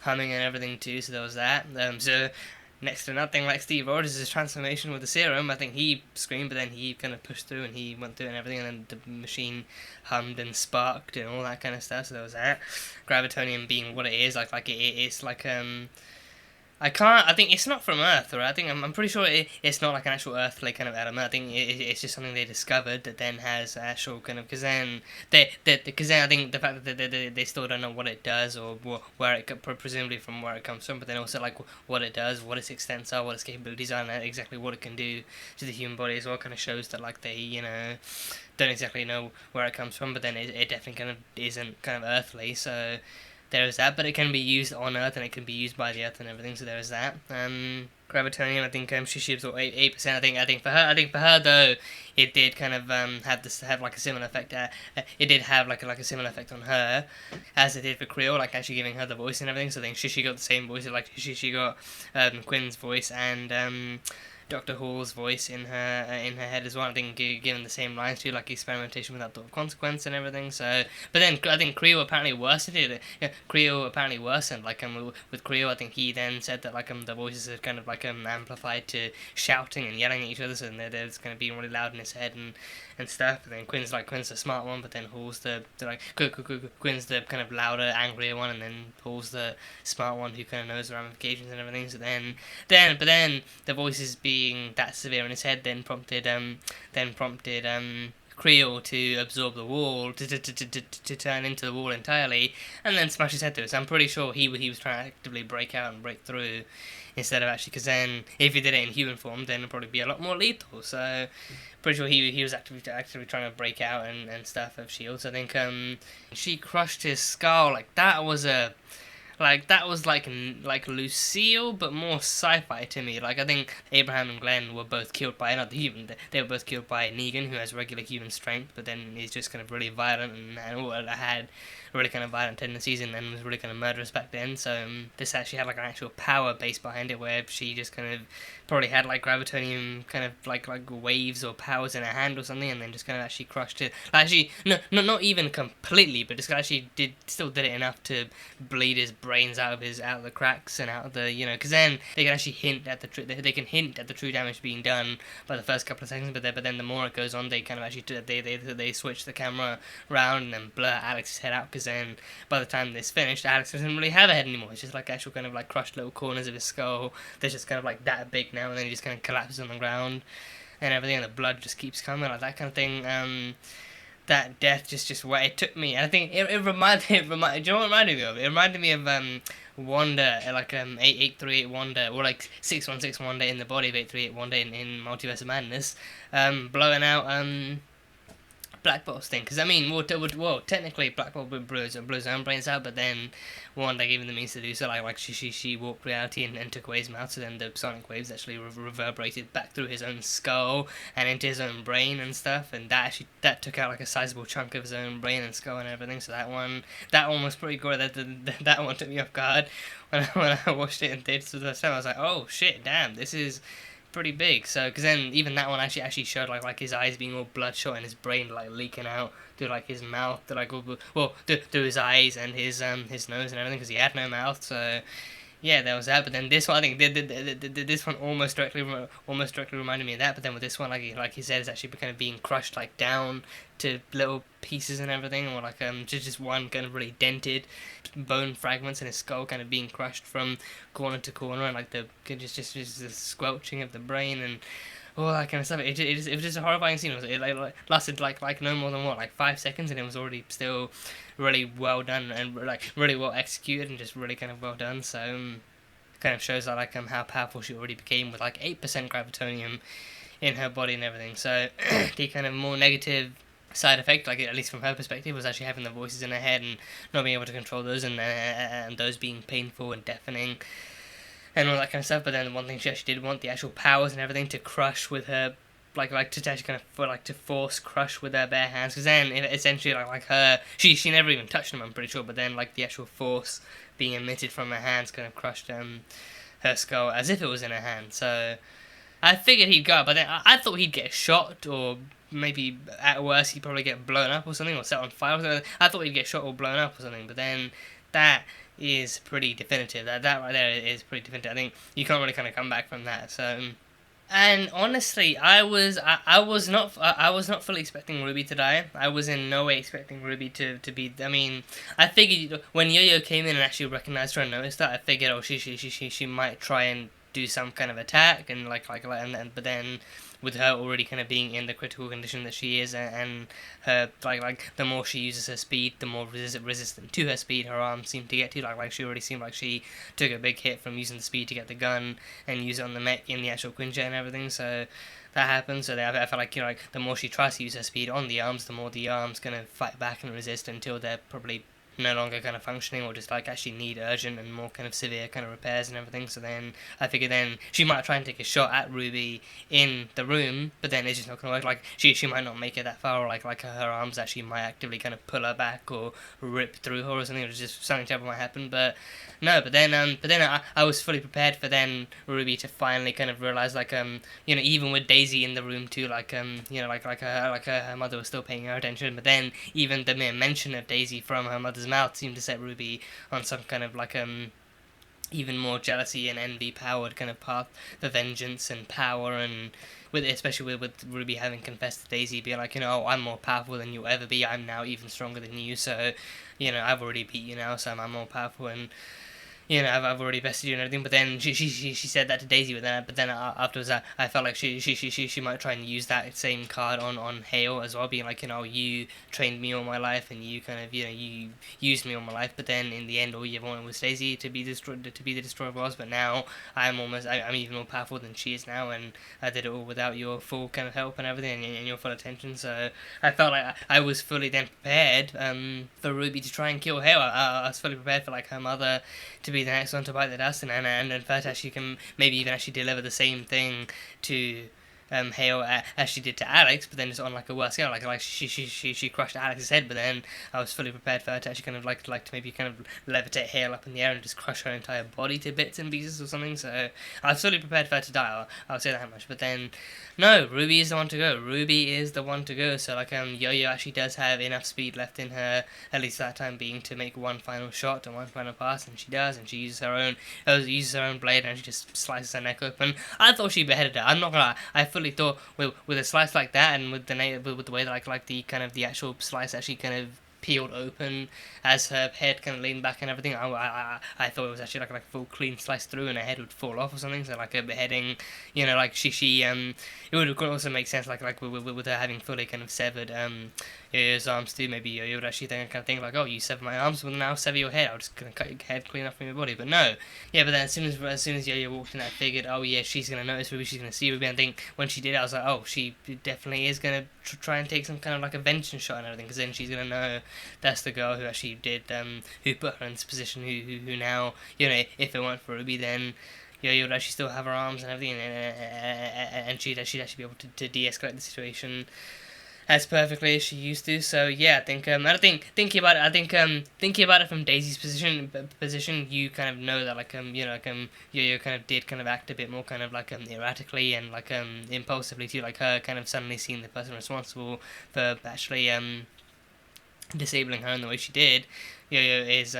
humming and everything too. So there was that. So next to nothing like Steve Rogers' transformation with the serum. I think he screamed, but then he kind of pushed through and he went through and everything, and then the machine hummed and sparked and all that kind of stuff. So there was that. Gravitonium being what it is, it's like I think it's not from Earth, right? I think I'm pretty sure it's not like an actual earthly kind of element. I think it's just something they discovered that then has actual kind of, because then I think the fact that they still don't know what it does or where it presumably from where it comes from, but then also what it does, what its extents are, what its capabilities are, and exactly what it can do to the human body as well, kind of shows that they don't exactly know where it comes from, but then it definitely kind of isn't kind of earthly. So there is that, but it can be used on Earth and it can be used by the Earth and everything. So there is that. Gravitonium, I think she absorbed 8%. I think for her though, it did kind of have like a similar effect. It did have like a similar effect on her as it did for Creel, like actually giving her the voice and everything. So I think she got the same voice, like she got Quinn's voice and Dr. Hall's voice in her head as well. I think given the same lines too, like experimentation without thought of consequence and everything. So, but then I think Creel apparently worsened it. Creel apparently worsened. With Creel, I think he then said that the voices are kind of amplified to shouting and yelling at each other, so then they're just kind of being really loud in his head and stuff. And then Quinn's the smart one, but then Hall's Quinn's the kind of louder, angrier one, and then Hall's the smart one who kind of knows the ramifications and everything. So then the voices being that severe in his head then prompted Creel to absorb the wall, to turn into the wall entirely, and then smash his head through it. So I'm pretty sure he was trying to actively break out and break through, instead of actually, because then if he did it in human form, then it'd probably be a lot more lethal. So pretty sure he was actively trying to break out and stuff of S.H.I.E.L.D. So I think she crushed his skull. That was a like that was like Lucille, but more sci-fi to me. Like I think Abraham and Glenn were both killed by another human. They were both killed by Negan, who has regular human strength, but then he's just kind of really violent and had really kind of violent tendencies and then was really kind of murderous back then. So this actually had like an actual power base behind it, where she just kind of probably had like gravitonium kind of like waves or powers in her hand or something, and then just kind of actually crushed it. Actually, no, not even completely, but just actually still did it enough to bleed his brains out of the cracks and out of the, you know, because then they can actually hint at the true damage being done by the first couple of seconds, but then the more it goes on, they kind of actually they switch the camera around and then blur Alex's head out, because then by the time this finished, Alex doesn't really have a head anymore. It's just like actual kind of like crushed little corners of his skull. They're just kind of like that big now, and then he just kind of collapses on the ground and everything, and the blood just keeps coming, like that kind of thing. That death just where it took me, and I think it reminded do you know what it reminded me of? It reminded me of Wanda, like 8838 Wanda, or like 616 Wanda in the body of 838 Wanda in Multiverse of Madness, blowing out Black Bolt's thing, because I mean, well, technically Black Bolt blew his own brains out, but then Wanda gave him the means to do so, like she warped reality and took away his mouth, so then the sonic waves actually reverberated back through his own skull and into his own brain and stuff, and that took out like a sizable chunk of his own brain and skull and everything. So that one was pretty good. That one took me off guard when I watched it in theaters for the first time. I was like, oh shit, damn, this is pretty big. So because then even that one actually showed like his eyes being all bloodshot and his brain like leaking out through like his mouth, through his eyes and his nose and everything, because he had no mouth. So yeah, there was that. But then this one, I think this one almost directly reminded me of that. But then with this one, like he said, it's actually kind of being crushed like down to little pieces and everything, or like just one kind of really dented bone fragments in his skull, kind of being crushed from corner to corner, and like the squelching of the brain and all that kind of stuff. It was just a horrifying scene. It lasted like no more than 5 seconds, and it was already still really well done and like really well executed and just really kind of well done. So kind of shows like how powerful she already became with like 8% gravitonium in her body and everything. So the kind of more negative side effect, like at least from her perspective, was actually having the voices in her head and not being able to control those, and those being painful and deafening and all that kind of stuff. But then the one thing she actually did want, the actual powers and everything, to crush with her, like to actually kind of to force crush with her bare hands, because then essentially like her, she never even touched them, I'm pretty sure, but then like the actual force being emitted from her hands kind of crushed her skull as if it was in her hand. So I figured he'd go, but then I thought he'd get shot, or maybe at worst he'd probably get blown up or something, or set on fire or something. I thought he'd get shot or blown up or something, but then that is pretty definitive. That right there is pretty definitive. I think you can't really kind of come back from that. So, and honestly, I was not fully expecting Ruby to die. I was in no way expecting Ruby to be. I mean, I figured when Yo-Yo came in and actually recognized her and noticed that, I figured, oh, she might try and do some kind of attack, and but then with her already kind of being in the critical condition that she is, and her like the more she uses her speed, the more resistant to her speed her arms seem to get to. Like she already seemed like she took a big hit from using the speed to get the gun and use it on the mech in the actual Quinjet and everything. So that happens. So I felt like, you know, like the more she tries to use her speed on the arms, the more the arms gonna fight back and resist until they're probably no longer kind of functioning, or just like actually need urgent and more kind of severe kind of repairs and everything. So then I figured then she might try and take a shot at Ruby in the room, but then it's just not gonna work. Like she might not make it that far, or like her arms actually might actively kind of pull her back or rip through her or something, or just something terrible might happen. But no, but then I was fully prepared for then Ruby to finally kind of realize, like you know, even with Daisy in the room too, like you know, like her mother was still paying her attention, but then even the mere mention of Daisy from her mother's mouth seemed to set Ruby on some kind of like even more jealousy and envy powered kind of path for vengeance and power, and especially with Ruby having confessed to Daisy, being like, you know, oh, I'm more powerful than you'll ever be, I'm now even stronger than you, so, you know, I've already beat you now, so I'm more powerful. And I've already bested you and everything. But then she said that to Daisy, but then afterwards I felt like she might try and use that same card on Hale as well, being like, you trained me all my life and you kind of, you used me all my life, but then in the end all you ever wanted was Daisy to be the destroyer of worlds. But now I'm even more powerful than she is now, and I did it all without your full kind of help and everything, and your full attention. So I felt like I was fully then prepared for Ruby to try and kill Hale. I was fully prepared for like her mother to be the next one to bite the dust, and in fact actually can maybe even actually deliver the same thing to Hale as she did to Alex, but then just on like a worse scale, like she crushed Alex's head, but then I was fully prepared for her to actually kind of like to maybe kind of levitate Hale up in the air and just crush her entire body to bits and pieces or something. So I was fully prepared for her to die, I'll say that much. But then no, Ruby is the one to go. Ruby is the one to go. So like Yo-Yo actually does have enough speed left in her, at least that time being, to make one final shot and one final pass, and she does, and she uses her own blade and she just slices her neck open. I thought she beheaded her. I'm not gonna lie. I fully thought with a slice like that, and with the way that like the kind of the actual slice actually kind of peeled open as her head kind of leaned back and everything, I thought it was actually like a full clean slice through and her head would fall off or something. So like a beheading, like she it would also make sense like with her having fully kind of severed Yo-Yo's arms too. Maybe Yo-Yo would actually think like, oh, you severed my arms, well now I'll sever your head, I'll just gonna cut your head clean off from your body. But no, but then as soon as Yo-Yo walked in, I figured, oh yeah, she's gonna notice Ruby, she's gonna see Ruby. And I think when she did it, I was like, oh, she definitely is gonna try and take some kind of like a vengeance shot and everything, because then she's gonna know that's the girl who actually did who put her in this position, who now, if it weren't for Ruby, then Yo-Yo would actually still have her arms and everything, and she'd actually be able to de-escalate the situation as perfectly as she used to. So yeah, I think thinking about it from Daisy's position, you kind of know that Yo-Yo kind of did kind of act a bit more kind of like erratically and like impulsively too, like her kind of suddenly seeing the person responsible for actually disabling her in the way she did. Yo-Yo is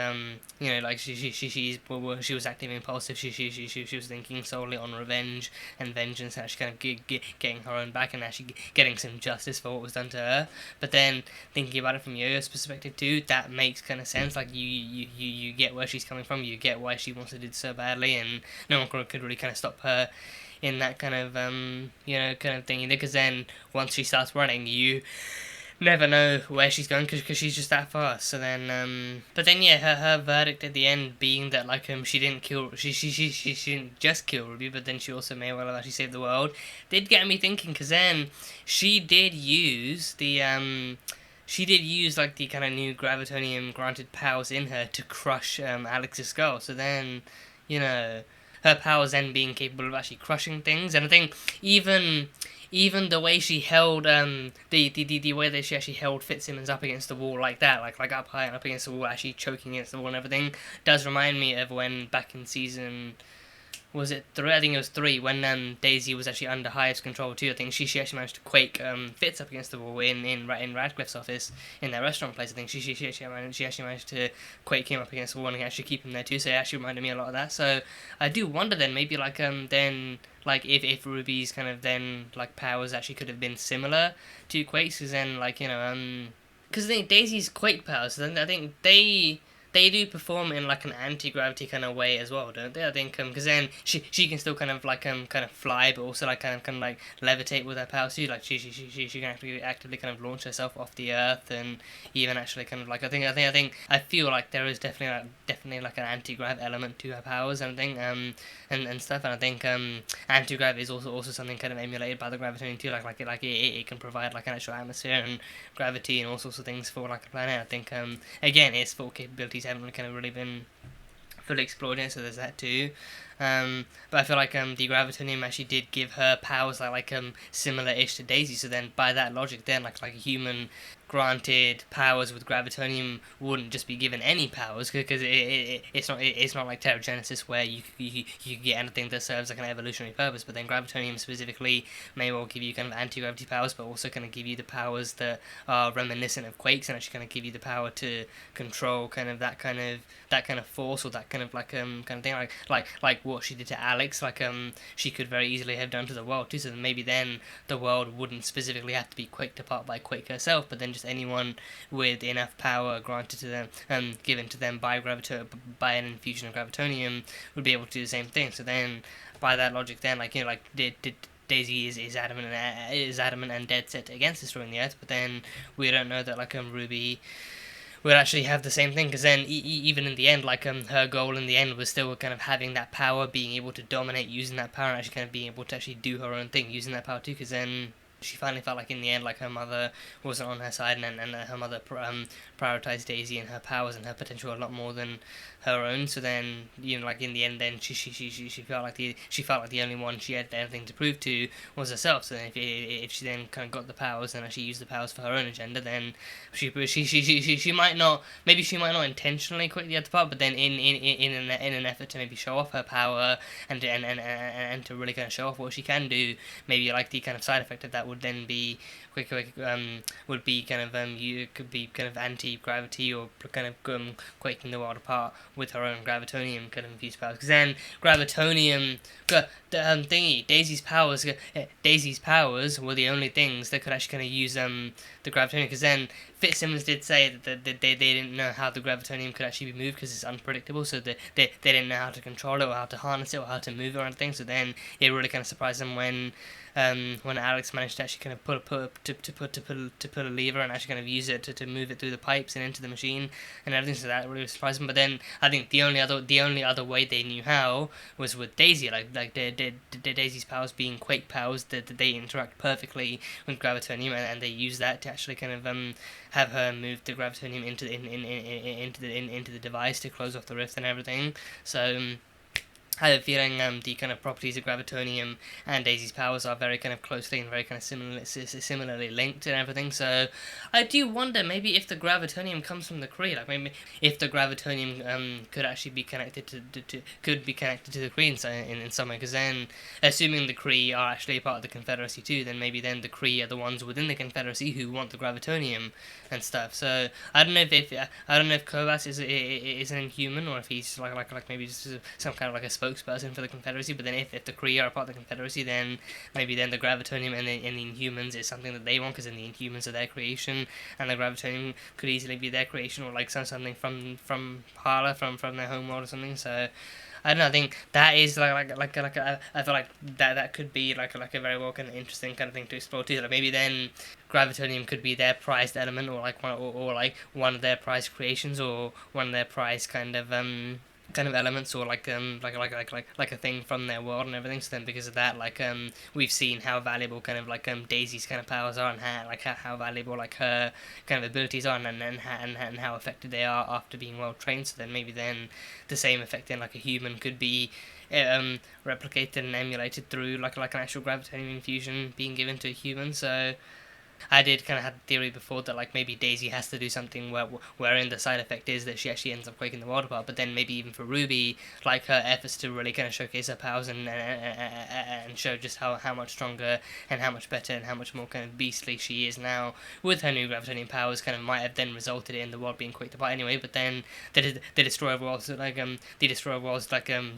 like she was acting impulsive. She was thinking solely on revenge and vengeance, and actually kind of getting her own back and actually getting some justice for what was done to her. But then thinking about it from Yo-Yo's perspective too, that makes kind of sense. Like you get where she's coming from. You get why she wants to do so badly, and no one could really kind of stop her in that kind of kind of thing. Because then once she starts running, you never know where she's going because she's just that fast. So then but then yeah, her verdict at the end being that like she didn't didn't just kill Ruby, but then she also may well have actually saved the world, did get me thinking, because then she did use the like the kind of new Gravitonium granted powers in her to crush Alex's skull. So then her powers then being capable of actually crushing things. And I think even the way she held the way that she actually held FitzSimmons up against the wall like that, like up high and up against the wall, actually choking against the wall and everything, does remind me of when back in season, was it 3? I think it was 3, when Daisy was actually under Hive's control too. I think she actually managed to Quake Fitz up against the wall in Radcliffe's office in their restaurant place. I think she actually managed to Quake him up against the wall and actually keep him there too. So it actually reminded me a lot of that. So I do wonder then maybe like then like if Ruby's kind of then like powers actually could have been similar to Quake's, because then like because I think Daisy's Quake powers, then I think they do perform in like an anti-gravity kind of way as well, don't they? I think because then she can still kind of fly, but also like kind of like levitate with her powers too. Like she can actively kind of launch herself off the earth, and even actually kind of like I feel like there is definitely like an anti-grav element to her powers and thing and stuff. And I think anti-grav is also something kind of emulated by the Gravitonium too. Like it can provide like an actual atmosphere and gravity and all sorts of things for like a planet. I think again, its full capabilities haven't kind of really been fully explored in, so there's that too. But I feel like the Gravitonium actually did give her powers like similar-ish to Daisy. So then by that logic, then like human granted powers with Gravitonium wouldn't just be given any powers, because it's not like Teragenesis where you get anything that serves like an evolutionary purpose. But then Gravitonium specifically may well give you kind of anti-gravity powers, but also kind of give you the powers that are reminiscent of Quake's, and actually kind of give you the power to control kind of that kind of force, or that kind of kind of thing, like like what she did to Alex, like she could very easily have done to the world too. So maybe then the world wouldn't specifically have to be quaked apart by Quake herself, but then just anyone with enough power granted to them, given to them by an infusion of Gravitonium, would be able to do the same thing. So then, by that logic, then Daisy is adamant and dead set against destroying the Earth, but then we don't know that Ruby would actually have the same thing, because then even in the end, her goal in the end was still kind of having that power, being able to dominate, using that power, and actually kind of being able to actually do her own thing, using that power too, because then she finally felt like in the end her mother wasn't on her side, and her mother prioritized Daisy and her powers and her potential a lot more than her own. So then, in the end, then she felt like the only one she had anything to prove to was herself. So then if she then kind of got the powers and actually used the powers for her own agenda, then she might not intentionally quit the other part, but then in an effort to maybe show off her power and to really kind of show off what she can do, maybe the kind of side effect of that would then be would be kind of you could be kind of anti-gravity, or kind of quaking the world apart with her own Gravitonium kind of infused powers. Because then Gravitonium Daisy's powers were the only things that could actually kind of use the Gravitonium. Because then FitzSimmons did say that they didn't know how the Gravitonium could actually be moved because it's unpredictable, so they didn't know how to control it or how to harness it or how to move it or anything. So then it really kind of surprised them when Alex managed to actually kind of put a lever and actually kind of use it to move it through the pipes and into the machine and everything. So that really surprised them. But then I think the only other way they knew how was with Daisy, Daisy's powers being Quake powers, that they interact perfectly with Gravitonium, and they use that to actually kind of have her move the Gravitonium into the device to close off the rift and everything. So I have a feeling the kind of properties of Gravitonium and Daisy's powers are very kind of closely and very kind of similarly linked and everything. So I do wonder maybe if the Gravitonium comes from the Kree, maybe if the Gravitonium could actually be connected to the Kree in some way. Because then, assuming the Kree are actually a part of the Confederacy too, then maybe then the Kree are the ones within the Confederacy who want the Gravitonium and stuff. So I don't know if Kobas is an Inhuman, or if he's like maybe just some kind of like a spokesperson for the Confederacy. But then if the Kree are a part of the Confederacy, then maybe then the Gravitonium and the Inhumans is something that they want, because then the Inhumans are their creation, and the Gravitonium could easily be their creation, or something from Hala, from their home world or something. So I don't know. I think that is I feel like that could be like a very well kind of interesting kind of thing to explore too. Maybe then Gravitonium could be their prized element, or one of their prized creations, or one of their prized kind of elements, or like a thing from their world and everything. So then because of that, we've seen how valuable kind of Daisy's kind of powers are, and how valuable her kind of abilities are, and how effective they are after being well trained. So then maybe then the same effect in a human could be replicated and emulated through an actual Gravitonium infusion being given to a human. So I did kind of have the theory before that maybe Daisy has to do something wherein the side effect is that she actually ends up quaking the world apart. But then maybe even for Ruby, her efforts to really kind of showcase her powers and show just how much stronger and how much better and how much more kind of beastly she is now with her new Gravitonium powers, kind of might have then resulted in the world being quaked apart anyway. But then the Destroyer of Worlds,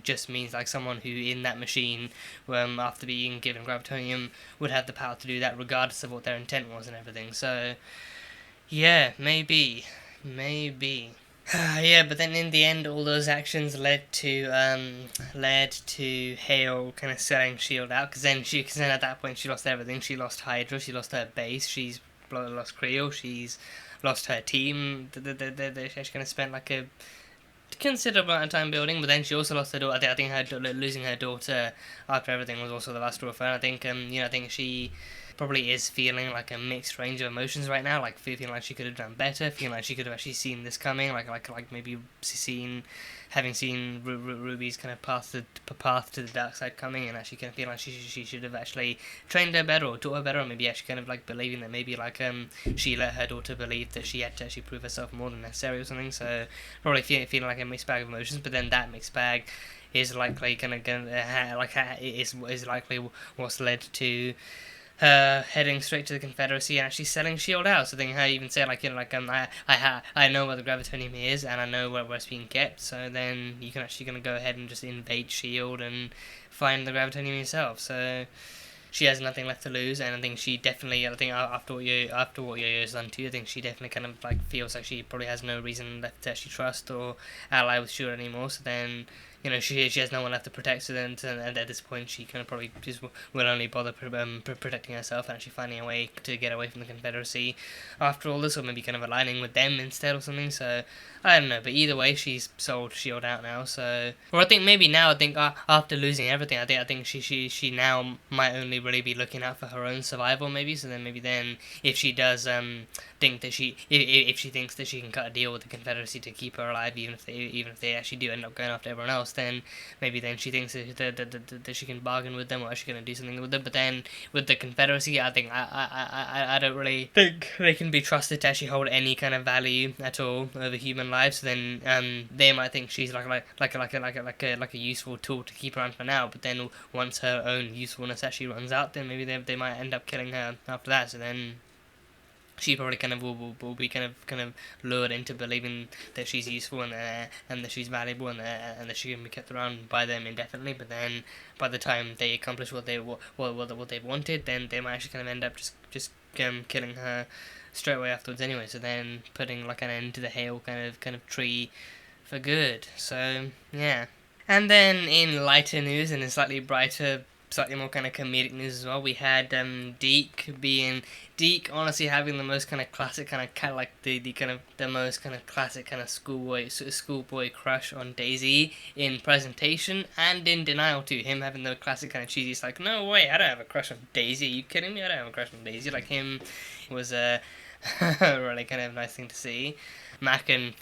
just means someone who in that machine, after being given Gravitonium, would have the power to do that regardless of what their intent was and everything. So yeah, maybe yeah. But then in the end, all those actions led to Hale kind of selling S.H.I.E.L.D. out, because then at that point she lost everything. She lost Hydra, she lost her base, she's lost Creel, she's lost her team that she kind of spent a considerable amount of time building. But then she also lost her daughter. I think losing her daughter after everything was also the last straw for her. I think I think she probably is feeling a mixed range of emotions right now, feeling like she could have done better, feeling like she could have actually seen this coming, maybe having seen Ruby's kind of path to the dark side coming, and actually kind of feeling like she should have actually trained her better or taught her better, or maybe actually kind of believing that maybe she let her daughter believe that she had to actually prove herself more than necessary or something. So probably feeling like a mixed bag of emotions. But then that mixed bag is likely is likely what's led to her heading straight to the Confederacy and actually selling S.H.I.E.L.D. out. So then her even say like, you know, like I know where the Gravitonium is and I know where it's being kept. So then you can actually gonna go ahead and just invade S.H.I.E.L.D. and find the Gravitonium yourself. So she has nothing left to lose, and I think she definitely, I think after what Yo-Yo's done too, I think she definitely kind of like feels like she probably has no reason left to actually trust or ally with S.H.I.E.L.D. anymore. So then, you know, she has no one left to protect. So then, and at this point, she kind of probably just will only bother protecting herself and actually finding a way to get away from the Confederacy after all this, or maybe kind of aligning with them instead or something. So I don't know, but either way, she's sold S.H.I.E.L.D. out now. So, or I think maybe now, I think after losing everything, I think she now might only really be looking out for her own survival, maybe. So then maybe then if she does think that if she thinks that she can cut a deal with the Confederacy to keep her alive, even if they actually do end up going after everyone else, then maybe then she thinks that she can bargain with them or actually going to do something with them. But then with the Confederacy, I think I don't really think they can be trusted to actually hold any kind of value at all over human lives. So then they might think she's like a useful tool to keep around for now. But then once her own usefulness actually runs out, then maybe they might end up killing her after that. So then she probably kind of will be kind of lured into believing that she's useful and that she's valuable and that she can be kept around by them indefinitely. But then by the time they accomplish what they wanted, then they might actually kind of end up just killing her straight away afterwards anyway. So then putting like an end to the Hale kind of tree for good. So yeah. And then in lighter news and in slightly brighter, slightly more kind of comedic news as well, we had Deke honestly having the most kind of classic kind of like the most kind of classic kind of schoolboy crush on Daisy in presentation and in denial too. Him having the classic kind of cheesy, it's like, no way, I don't have a crush on Daisy. Are you kidding me? I don't have a crush on Daisy. Like him was a really kind of nice thing to see. Mack and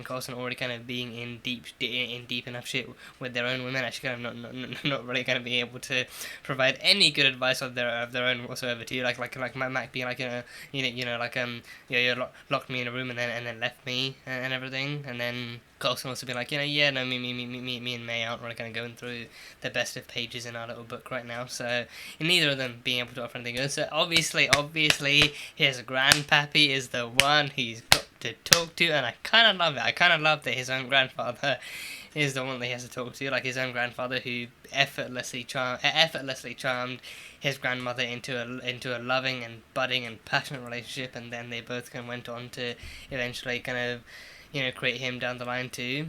Coulson already kind of being in deep enough shit with their own women, actually kind of not really going to be able to provide any good advice of their own whatsoever to you. Like Mack being like, you locked me in a room and then left me and everything, and then Coulson also be like, me and May aren't really kind of going through the best of pages in our little book right now, so neither of them being able to offer anything good. So obviously his grandpappy is the one he's got to talk to, and I kind of love it. I kind of love that his own grandfather is the one that he has to talk to, like his own grandfather who effortlessly charmed his grandmother into a loving and budding and passionate relationship, and then they both kind of went on to eventually kind of create him down the line too.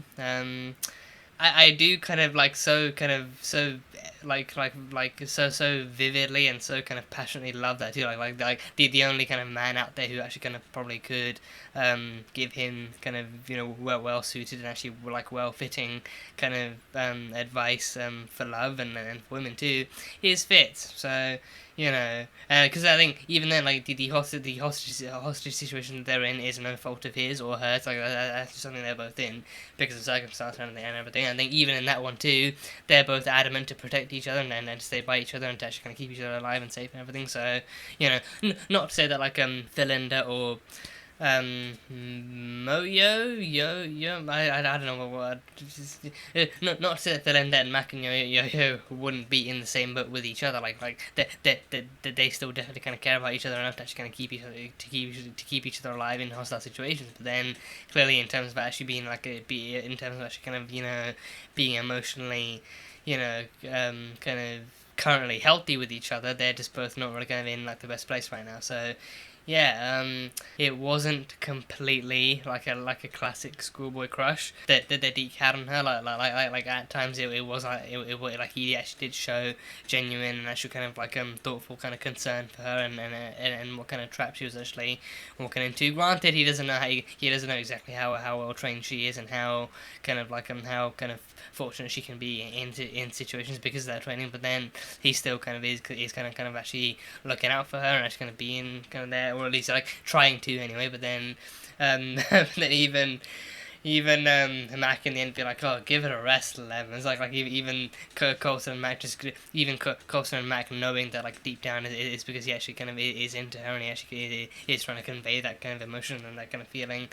I do kind of so vividly and so kind of passionately love that too. Like the only kind of man out there who actually kind of probably could give him kind of well suited and actually like well fitting kind of advice for love and for women too is Fitz. So because I think even then, like the hostage situation that they're in is no fault of his or hers. Like that's just something they're both in because of circumstance and everything. And I think even in that one too, they're both adamant to protect each other and stay by each other and to actually kind of keep each other alive and safe and everything. So not to say that like Philinda or I don't know what word. Not to say that Philinda and Mack and Yo wouldn't be in the same boat with each other. Like they still definitely kind of care about each other enough to actually kind of keep each other alive in hostile situations. But then clearly in terms of actually being in terms of actually kind of being emotionally kind of currently healthy with each other, they're just both not really kind of in like the best place right now. So yeah, it wasn't completely like a classic schoolboy crush that Deke had on her. Like at times it was like he actually did show genuine and actually kind of like thoughtful kind of concern for her and what kind of trap she was actually walking into. Granted, he doesn't know exactly how well trained she is and how kind of fortunate she can be in situations because of that training, but then he still kind of is kind of actually looking out for her and actually kind of being kind of there, or at least like trying to anyway. But then then even Mack in the end be like, oh, give it a rest, Lemons. Like even Coulson and Mack Coulson and Mack knowing that like deep down it's because he actually kind of is into her and he actually is trying to convey that kind of emotion and that kind of feeling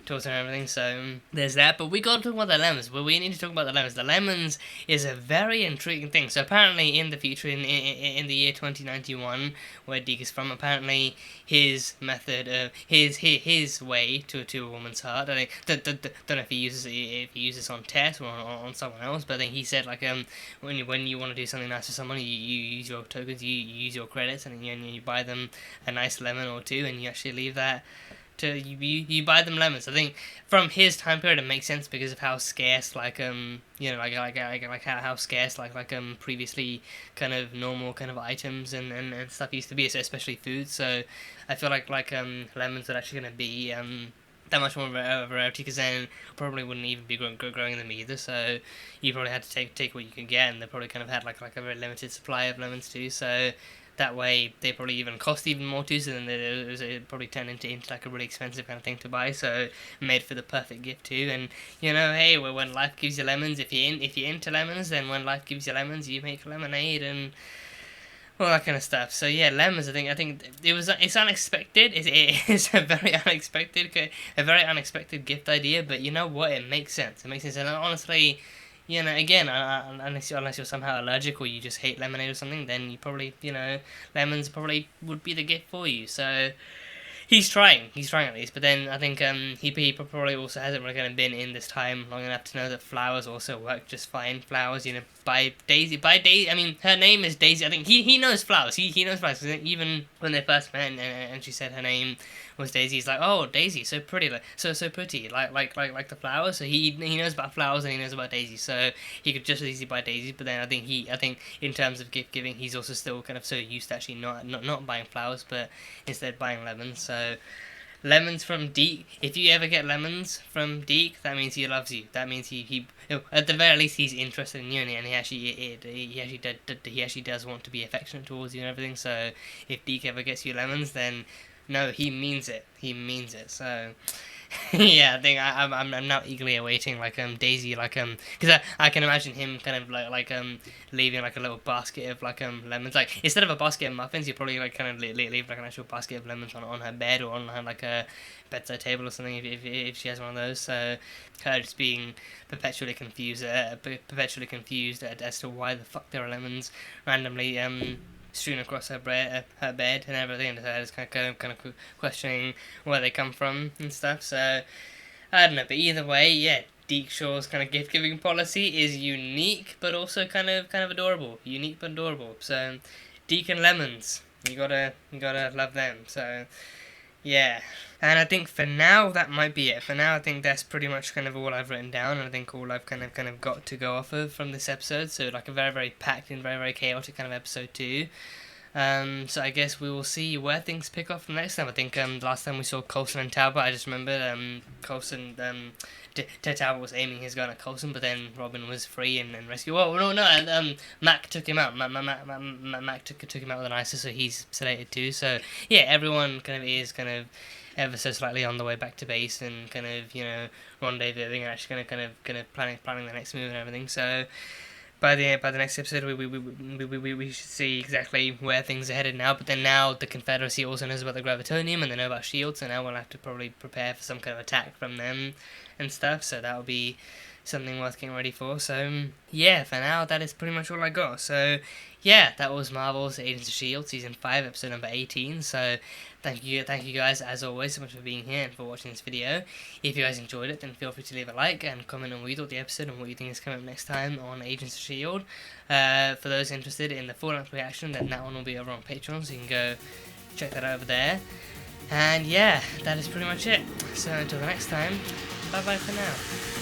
towards her and everything. So there's that. But we got to talk about the lemons. But we need to talk about the lemons. The lemons is a very intriguing thing. So apparently in the future, in the year 2091, where Deke is from, apparently his method, his way to a woman's heart. I don't know if he uses on Tess or on someone else. But I think he said like when you want to do something nice for someone, you use your tokens, you use your credits, and you buy them a nice lemon or two, and you actually leave that. You buy them lemons. I think from his time period it makes sense because of how scarce like how scarce like previously kind of normal kind of items and stuff used to be, so especially food. So I feel like lemons are actually going to be that much more of a rarity, because then probably wouldn't even be growing them either. So you probably had to take what you could get, and they probably kind of had like a very limited supply of lemons too. So that way they probably even cost even more too, so then it probably turned into like a really expensive kind of thing to buy, so made for the perfect gift too. And hey, when life gives you lemons, if you're into lemons, then when life gives you lemons, you make lemonade and all that kind of stuff. So yeah, lemons. I think it's unexpected. It's a very unexpected gift idea, but you know what? It makes sense. And honestly, again, unless you're somehow allergic or you just hate lemonade or something, then you probably, lemons probably would be the gift for you. So he's trying at least. But then I think he probably also hasn't really kind of been in this time long enough to know that flowers also work just fine. Flowers, by Daisy. I mean, her name is Daisy. I think he knows flowers. He knows flowers. Even when they first met and she said her name was Daisy, he's like, oh, Daisy, so pretty, so pretty, like the flowers. So he knows about flowers and he knows about Daisy. So he could just as easily buy Daisy. But then I think in terms of gift giving, he's also still kind of so used to actually not buying flowers, but instead buying lemons. So lemons from Deke. If you ever get lemons from Deke, that means he loves you. That means he at the very least he's interested in you, and he actually does want to be affectionate towards you and everything. So if Deke ever gets you lemons, then no, he means it. He means it. So yeah, I think I'm now eagerly awaiting Daisy because I can imagine him kind of like leaving like a little basket of lemons. Like instead of a basket of muffins, you probably kind of leave like an actual basket of lemons on her bed or on her like a bedside table or something if she has one of those. So her just being perpetually confused as to why the fuck there are lemons randomly strewn across her bed and everything, and I was kind of questioning where they come from and stuff. So I don't know, but either way, yeah, Deke Shaw's kind of gift giving policy is unique, but also kind of adorable. Unique but adorable. So Deke and lemons, you gotta love them. So yeah. And I think for now that might be it. For now I think that's pretty much kind of all I've written down, and I think all I've kind of got to go off of from this episode. So like a very, very packed and very, very chaotic kind of episode 2. So I guess we will see where things pick up from next time. I think last time we saw Coulson and Talbot, I just remember Coulson, Talbot was aiming his gun at Coulson, but then Robin was free and rescued. Well, no, Mack took him out. Mack took him out with an ISIS, so he's sedated too. So yeah, everyone is ever so slightly on the way back to base and kind of rendezvousing and actually kind of planning the next move and everything. So by the next episode, we should see exactly where things are headed now. But then now the Confederacy also knows about the Gravitonium and they know about S.H.I.E.L.D., so now we'll have to probably prepare for some kind of attack from them and stuff. So that'll be something worth getting ready for. So yeah, for now that is pretty much all I got. So yeah, that was Marvel's Agents of S.H.I.E.L.D. Season 5, episode number 18. So thank you guys as always so much for being here and for watching this video. If you guys enjoyed it, then feel free to leave a like and comment on what you thought the episode and what you think is coming up next time on Agents of S.H.I.E.L.D. For those interested in the full-length reaction, then that one will be over on Patreon, so you can go check that out over there. And yeah, that is pretty much it. So until the next time, bye bye for now.